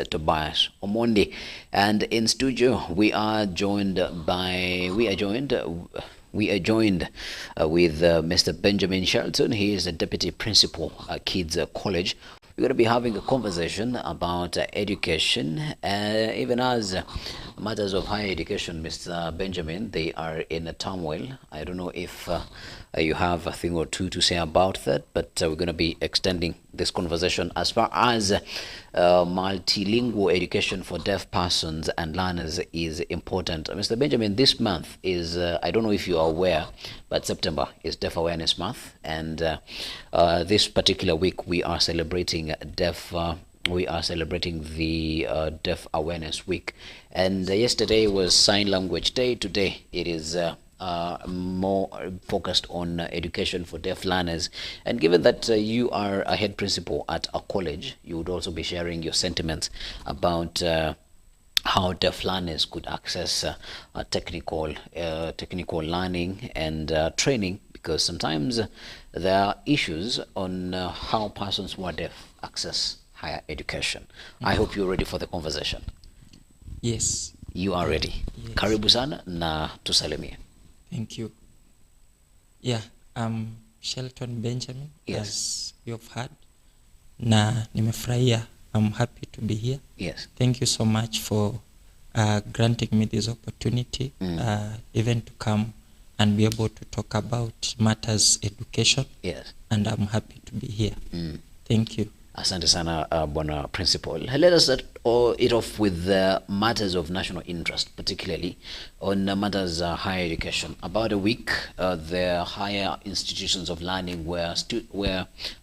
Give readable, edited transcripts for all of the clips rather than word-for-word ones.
Tobias Omondi, and in studio we are joined with Mr. Benjamin Shelton. He is the deputy principal at Kids College. We're going to be having a conversation about education, even as matters of higher education, Mr. Benjamin, they are in a turmoil. I don't know if you have a thing or two to say about that, but we're going to be extending this conversation as far as multilingual education for deaf persons and learners is important. Mr. Benjamin, this month is, I don't know if you are aware, but September is Deaf Awareness Month, and this particular week we are celebrating the Deaf Awareness Week, and yesterday was Sign Language Day. Today it is more focused on education for deaf learners. And given that you are a head principal at a college, you would also be sharing your sentiments about how deaf learners could access technical learning and training, because sometimes there are issues on how persons who are deaf access higher education. I hope you're ready for the conversation. Yes. You are ready. Yes. Karibu sana na tusalimie. Thank you. Yeah, I'm Shelton Benjamin, Yes. as you've heard. Na nimefurahia. I'm happy to be here. Yes. Thank you so much for granting me this opportunity, even to come and be able to talk about matters education. Yes. And I'm happy to be here. Thank you. Asante sana Bwana Principal. Let us start it off with matters of national interest, particularly on matters higher education. About a week, the higher institutions of learning where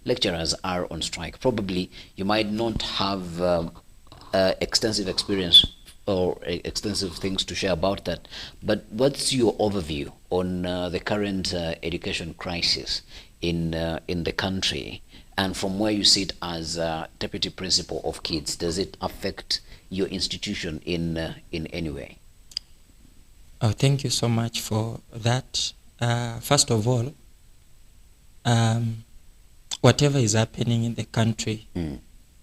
lecturers are on strike. Probably you might not have extensive experience or extensive things to share about that, but what's your overview on the current education crisis in the country? And from where you sit as deputy principal of kids, does it affect your institution in any way? Oh, thank you so much for that. First of all, whatever is happening in the country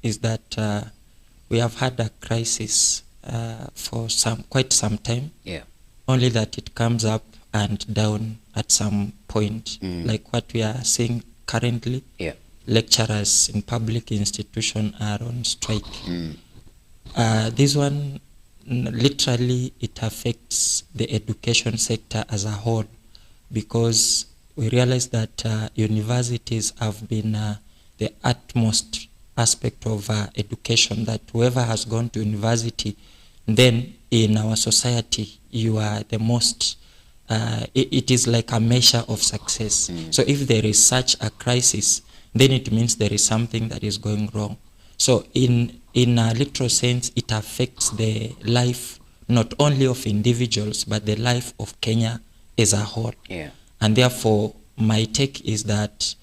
is that we have had a crisis for quite some time. Yeah. Only that it comes up and down at some point, like what we are seeing currently. Yeah. Lecturers in public institution are on strike. This one, literally, it affects the education sector as a whole, because we realize that universities have been the utmost aspect of education, that whoever has gone to university, then in our society, you are the most, it is like a measure of success. So if there is such a crisis, then it means there is something that is going wrong. So in a literal sense, it affects the life not only of individuals, but the life of Kenya as a whole. Yeah. And therefore, my take is that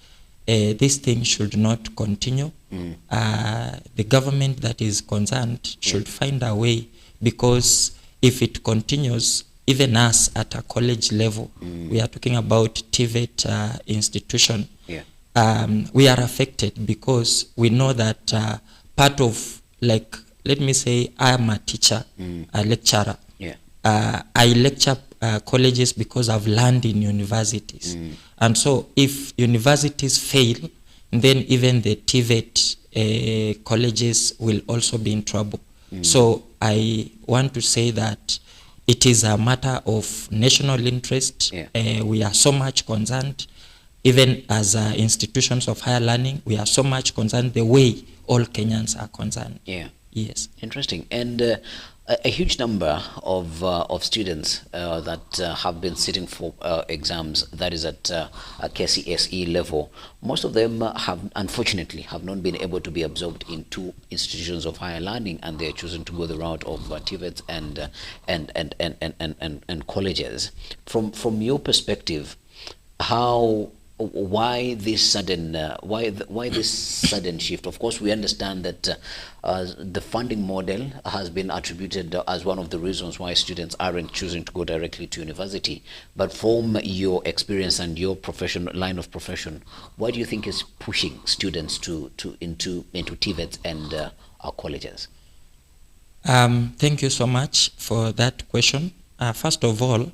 this thing should not continue. The government that is concerned should find a way, because if it continues, even us at a college level, we are talking about TVET institution, we are affected, because we know that part of, like, let me say I am a teacher, a lecturer. I lecture colleges because I've learned in universities. And so if universities fail, then even the TVET colleges will also be in trouble. So I want to say that it is a matter of national interest. We are so much concerned. Even as institutions of higher learning, we are so much concerned the way all Kenyans are concerned. Yeah. Yes. Interesting. And a huge number of students that have been sitting for exams, that is at KCSE level, most of them unfortunately have not been able to be absorbed into institutions of higher learning, and they're choosing to go the route of TVET and colleges. From your perspective, why this sudden shift? Of course, we understand that the funding model has been attributed as one of the reasons why students aren't choosing to go directly to university. But from your experience and your line of profession, what do you think is pushing students into TVET and our colleges? Thank you so much for that question. First of all,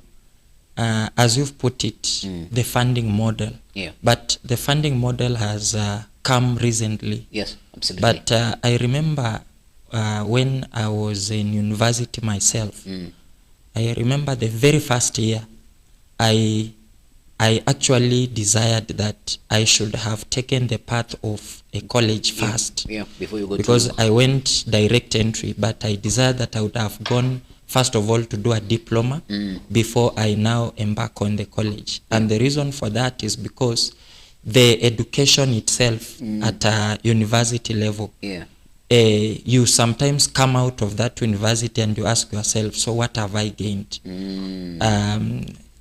as you've put it, the funding model. Yeah. But the funding model has come recently. Yes, absolutely. But I remember when I was in university myself, I remember the very first year, I actually desired that I should have taken the path of a college first. Yeah, before you go because to... I went direct entry, but I desired that I would have gone first of all to do a diploma before I now embark on the college. And the reason for that is because the education itself at a university level, you sometimes come out of that university and you ask yourself, so what have I gained?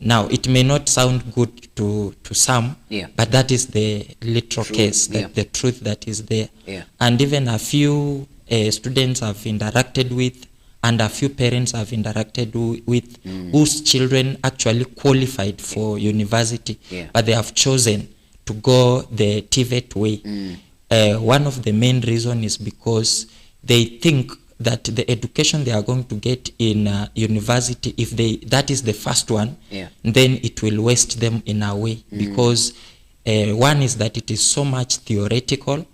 Now, it may not sound good to some, but that is the literal case, the truth that is there. And even a few students have interacted with, and a few parents have interacted with, whose children actually qualified for university, but they have chosen to go the TVET way. One of the main reasons is because they think that the education they are going to get in university, if that is the first one, then it will waste them in a way, because one is that it is so much theoretical,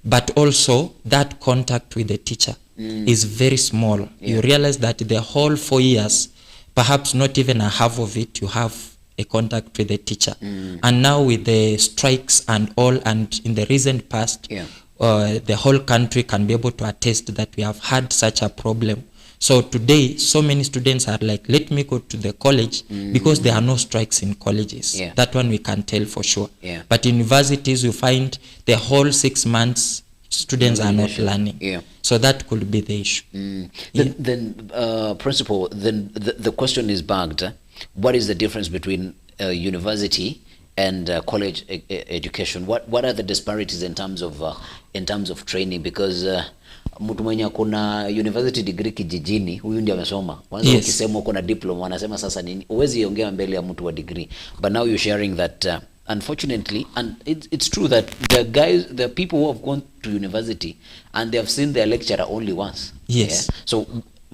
but also that contact with the teacher is very small. You realize that the whole 4 years, perhaps not even a half of it, you have a contact with the teacher. And now with the strikes and all, and in the recent past, the whole country can be able to attest that we have had such a problem. So today, so many students are like, let me go to the college, because there are no strikes in colleges. That one we can tell for sure. But universities, you find the whole 6 months, students are not learning. So that could be the issue. Then Principal, then the question is bugged. What is the difference between university and college education? What are the disparities in terms of training? Because mtu mwenye kuna university degree kijijini, huyu ndiye amesoma. Kwanza ukisema uko na diploma, wanasema sasa nini? Uwezi ongea mbele ya mtu wa degree. But now you're sharing that unfortunately, and it's true that the people who have gone to university and they have seen their lecturer only once. So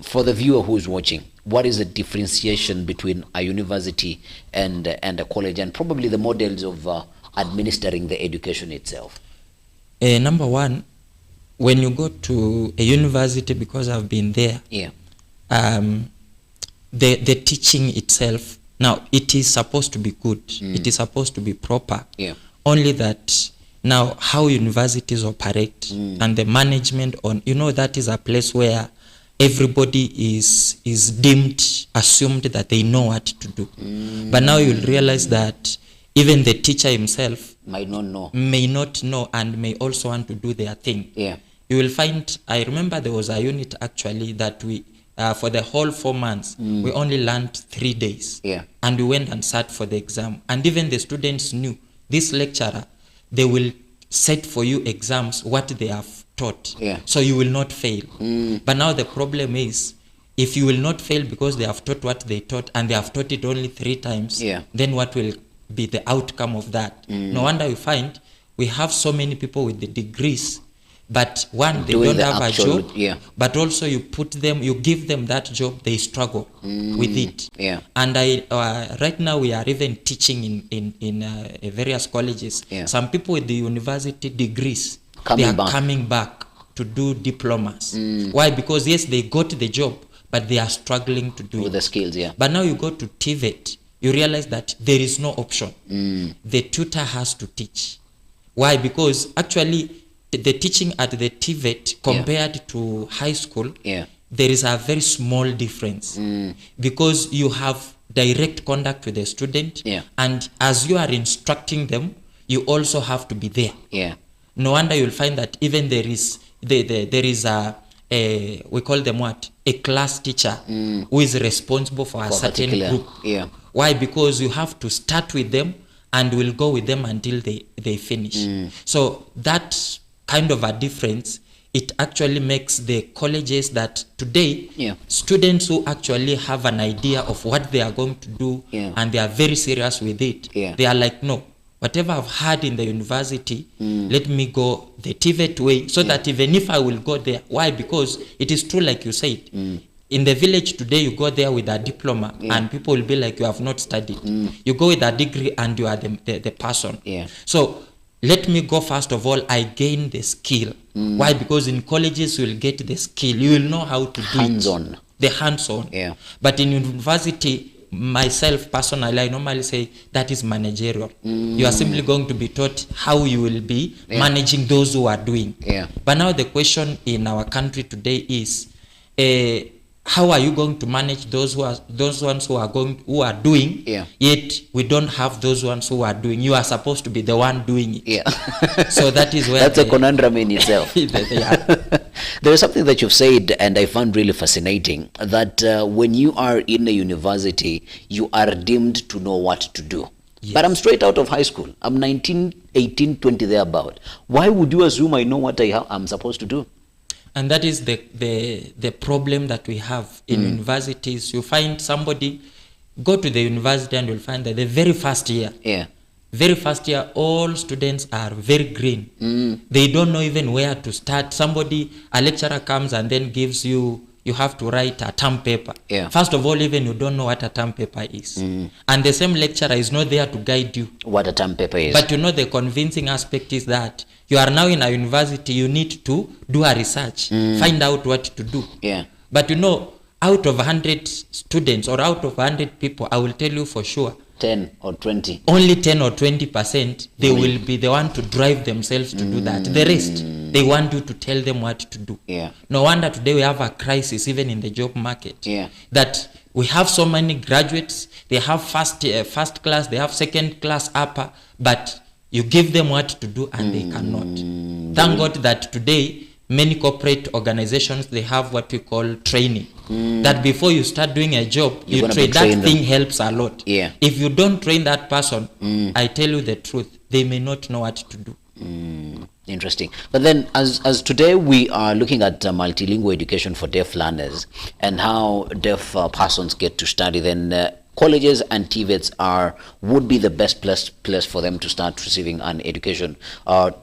for the viewer who's watching, what is the differentiation between a university and a college, and probably the models of administering the education itself? Number one, when you go to a university, because I've been there, the teaching itself, now it is supposed to be good, it is supposed to be proper, only that now how universities operate and the management on, that is a place where everybody is deemed, assumed that they know what to do. But now you'll realize that even the teacher himself may not know and may also want to do their thing. You will find, I remember there was a unit actually that we, for the whole 4 months, we only learned 3 days. And we went and sat for the exam. And even the students knew, this lecturer, they will set for you exams, what they have taught. So you will not fail. But now the problem is, if you will not fail because they have taught what they taught, and they have taught it only 3 times, then what will be the outcome of that? No wonder we find we have so many people with the degrees, but one, they don't have a job, but also you give them that job, they struggle with it. And right now we are even teaching in various colleges. Some people with the university degrees, they are coming back to do diplomas. Why? Because yes, they got the job, but they are struggling to do with the skills. But now you go to TVET, you realize that there is no option. The tutor has to teach. Why? Because actually the teaching at the TVET compared to high school, there is a very small difference, because you have direct contact with the student, and as you are instructing them, you also have to be there. No wonder you'll find that even there is a we call them what? A class teacher who is responsible for a certain group. Why? Because you have to start with them and will go with them until they finish. So that kind of a difference, it actually makes the colleges that today, students who actually have an idea of what they are going to do, and they are very serious with it, they are like, no, whatever I've had in the university, let me go the TVET way, so that even if I will go there, why? Because it is true, like you said, in the village today, you go there with a diploma and people will be like, you have not studied. You go with a degree and you are the person. So let me go, first of all, I gain the skill. Why? Because in colleges you will get the skill. You will know how to do hands-on. The hands-on. But in university, myself personally, I normally say that is managerial. You are simply going to be taught how you will be managing those who are doing. But now the question in our country today is, how are you going to manage those ones who are doing? Yet we don't have those ones who are doing. You are supposed to be the one doing it. So that is where that's a conundrum in itself. There is something that you've said, and I found really fascinating, that when you are in a university, you are deemed to know what to do. But I'm straight out of high school. I'm 19, 18, 20 thereabout. Why would you assume I know what I'm supposed to do? And that is the problem that we have in universities. You find somebody, go to the university and you'll find that the very first year, all students are very green. They don't know even where to start. A lecturer comes and then gives you have to write a term paper. First of all, even you don't know what a term paper is. And the same lecturer is not there to guide you what a term paper is. But the convincing aspect is that you are now in a university, you need to do a research, find out what to do. But out of 100 students or out of 100 people, I will tell you for sure, 10 or 20. Only 10 or 20%, they will be the one to drive themselves to do that. The rest, they want you to tell them what to do. No wonder today we have a crisis even in the job market. That we have so many graduates, they have first class, they have second class upper, but you give them what to do and they cannot. Thank God that today many corporate organizations, they have what we call training. That before you start doing a job, you train. That thing helps a lot. If you don't train that person, I tell you the truth, they may not know what to do. Interesting. But then as today we are looking at multilingual education for deaf learners and how deaf persons get to study, then colleges and TVETs would be the best place for them to start receiving an education,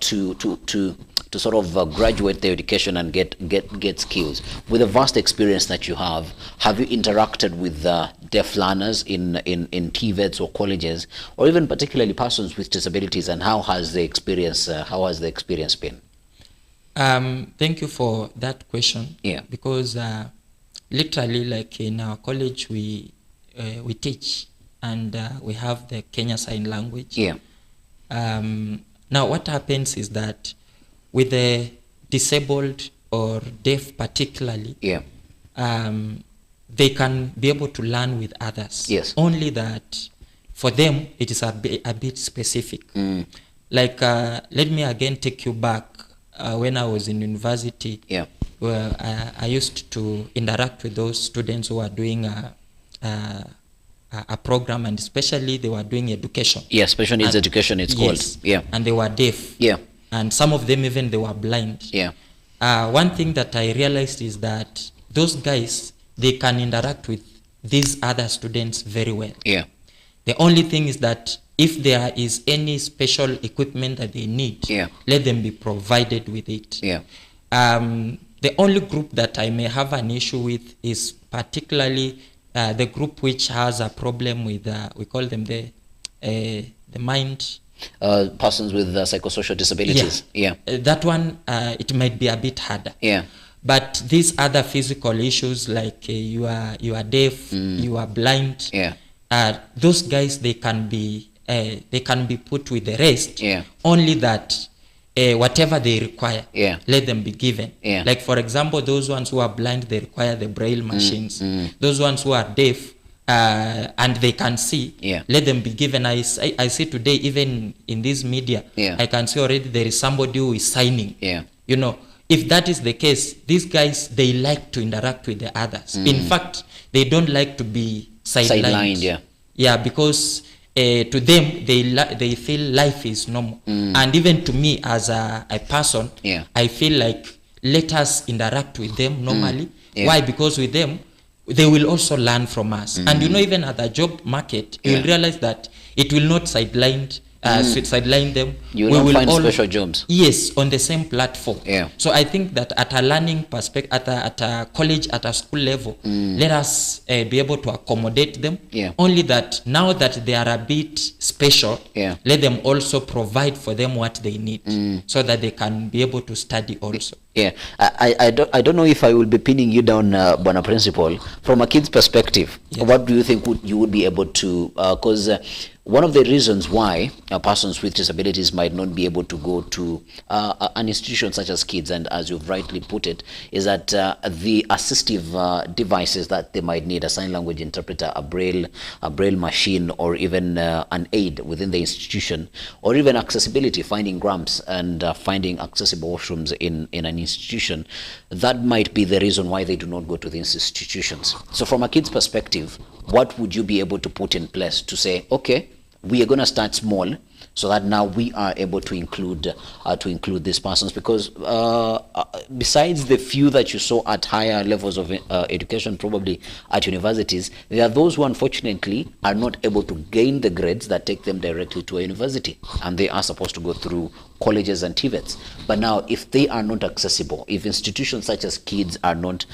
to sort of graduate their education and get skills. With the vast experience that you have you interacted with deaf learners in TVETs or colleges, or even particularly persons with disabilities, and how has the experience been? Thank you for that question. Because literally, like in our college, we teach and we have the Kenya Sign Language. Now what happens is that with the disabled or deaf particularly, they can be able to learn with others. Only that for them it is a bit specific. Like let me again take you back when I was in university, where I used to interact with those students who are doing a program, and especially they were doing education. Special needs education it's called. And they were deaf. And some of them even they were blind. One thing that I realized is that those guys, they can interact with these other students very well. The only thing is that if there is any special equipment that they need, let them be provided with it. The only group that I may have an issue with is particularly the group which has a problem with, we call them the mind. Persons with psychosocial disabilities. That one, it might be a bit harder. But these other physical issues, like you are deaf, you are blind, those guys, they can be put with the rest. Only that whatever they require, let them be given. Like for example, those ones who are blind, they require the braille machines. Those ones who are deaf, and they can see, let them be given. I see today, even in this media, I can see already there is somebody who is signing. If that is the case, these guys, they like to interact with the others. In fact, they don't like to be sidelined. Because to them, they feel life is normal. And even to me as a person, I feel like let us interact with them normally. Why? Because with them, they will also learn from us. And even at the job market, you will realize that it will not sideline sideline them. You will not find special jobs. Yes, on the same platform. Yeah. So I think that at a learning perspective, at a college, at a school level, let us be able to accommodate them. Yeah. Only that now that they are a bit special, yeah, let them also provide for them what they need, so that they can be able to study also. Yeah, I don't know if I will be pinning you down, Bwana Principal. From a kid's perspective, yes, what do you think you would be able to, because one of the reasons why persons with disabilities might not be able to go to an institution such as kids, and as you've rightly put it, is that the assistive devices that they might need, a sign language interpreter, a braille machine, or even an aid within the institution, or even accessibility, finding ramps and finding accessible washrooms in an institution, that might be the reason why they do not go to these institutions. So from a kid's perspective, what would you be able to put in place to say, okay, we are going to start small, so that now we are able to include these persons? Because besides the few that you saw at higher levels of education, probably at universities, there are those who unfortunately are not able to gain the grades that take them directly to a university, and they are supposed to go through colleges and TVETs. But now, if they are not accessible, if institutions such as kids are not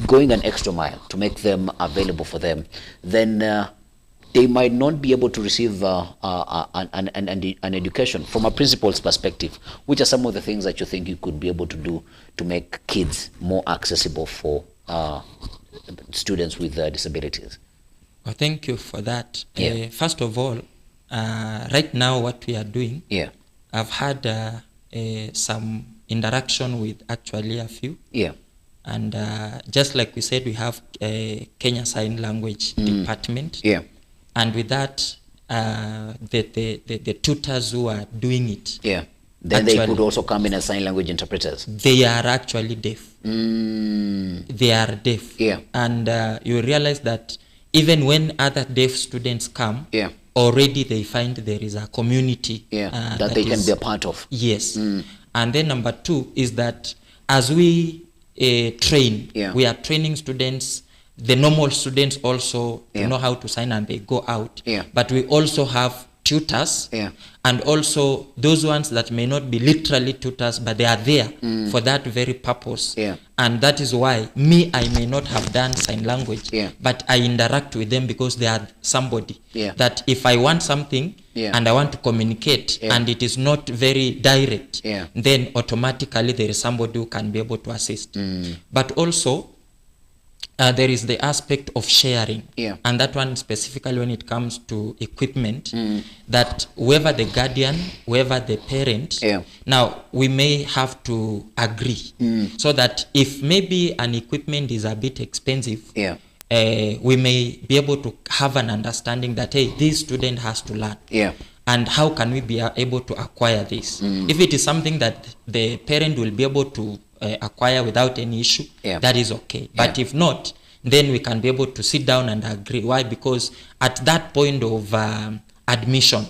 going an extra mile to make them available for them, then they might not be able to receive an education. From a principal's perspective, which are some of the things that you think you could be able to do to make kids more accessible for students with disabilities? Well, thank you for that. Yeah. First of all, right now what we are doing, yeah, I've had some interaction with actually a few. Yeah. And just like we said, we have a Kenya Sign Language Department. Yeah. And with that, the tutors who are doing it, yeah, then actually, they could also come in as sign language interpreters. They are actually deaf. They are deaf. Yeah. And you realize that even when other deaf students come, yeah, already they find there is a community that they can be a part of. Yes. And then number two is that as we train, we are training students. The normal students also know how to sign and they go out. But we also have tutors, and also those ones that may not be literally tutors, but they are there for that very purpose. And that is why I may not have done sign language, but I interact with them because they are somebody that if I want something and I want to communicate and it is not very direct, then automatically there is somebody who can be able to assist. But also, there is the aspect of sharing, and that one specifically when it comes to equipment, that whoever the guardian, whoever the parent, now we may have to agree, so that if maybe an equipment is a bit expensive, we may be able to have an understanding that, hey, this student has to learn. And how can we be able to acquire this? If it is something that the parent will be able to acquire without any issue, that is okay. But if not, then we can be able to sit down and agree. Why? Because at that point of admission,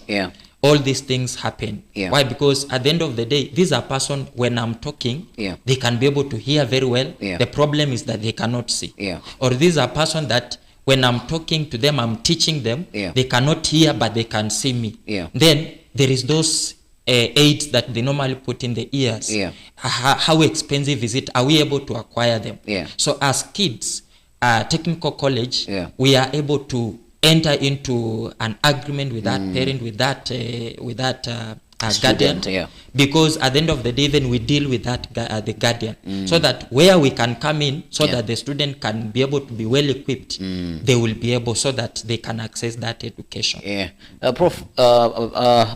all these things happen. Why? Because at the end of the day, these are person, when I'm talking, they can be able to hear very well. The problem is that they cannot see. Or these are person that when I'm talking to them, I'm teaching them, they cannot hear, but they can see me. Then there is those aids that they normally put in the ears. How expensive is it? Are we able to acquire them? So as kids, technical college, we are able to enter into an agreement with that parent, with that guardian, because at the end of the day, then we deal with that the guardian, so that where we can come in, so that the student can be able to be well equipped, they will be able, so that they can access that education. Prof,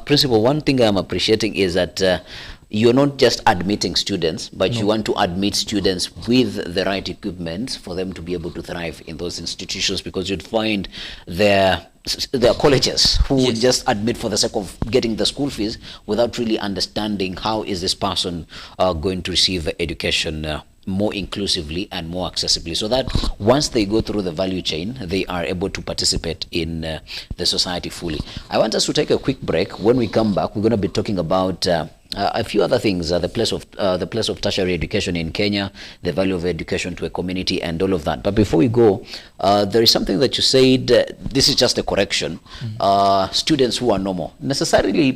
Principal, one thing I'm appreciating is that you're not just admitting students, but you want to admit students with the right equipment for them to be able to thrive in those institutions, because you'd find there are colleges who would just admit for the sake of getting the school fees without really understanding how is this person going to receive education more inclusively and more accessibly, so that once they go through the value chain, they are able to participate in the society fully. I want us to take a quick break. When we come back, we're going to be talking about A few other things, the place of tertiary education in Kenya, the value of education to a community, and all of that. But before we go, there is something that you said. This is just a correction. Students who are normal, necessarily,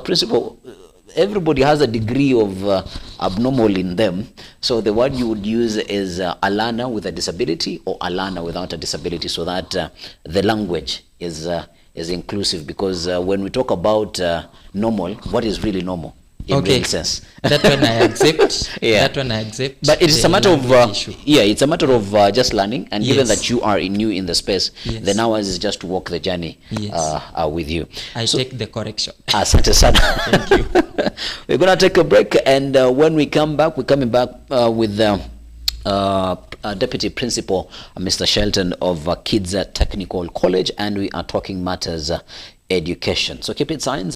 principal. Everybody has a degree of abnormal in them. So the word you would use is a learner with a disability or a learner without a disability, so that the language is inclusive. Because when we talk about normal, what is really normal? In real sense. That one I accept. Yeah. That one I accept. But it is a matter of it's a matter of just learning, and given Yes. that you are new in the space, Yes. then ours is just to walk the journey with you. I take the correction. Asante sana. Thank you. We're gonna take a break, and when we come back, we're coming back with Deputy Principal Mr. Shelton of Kids Technical College, and we are talking matters education. So keep it science.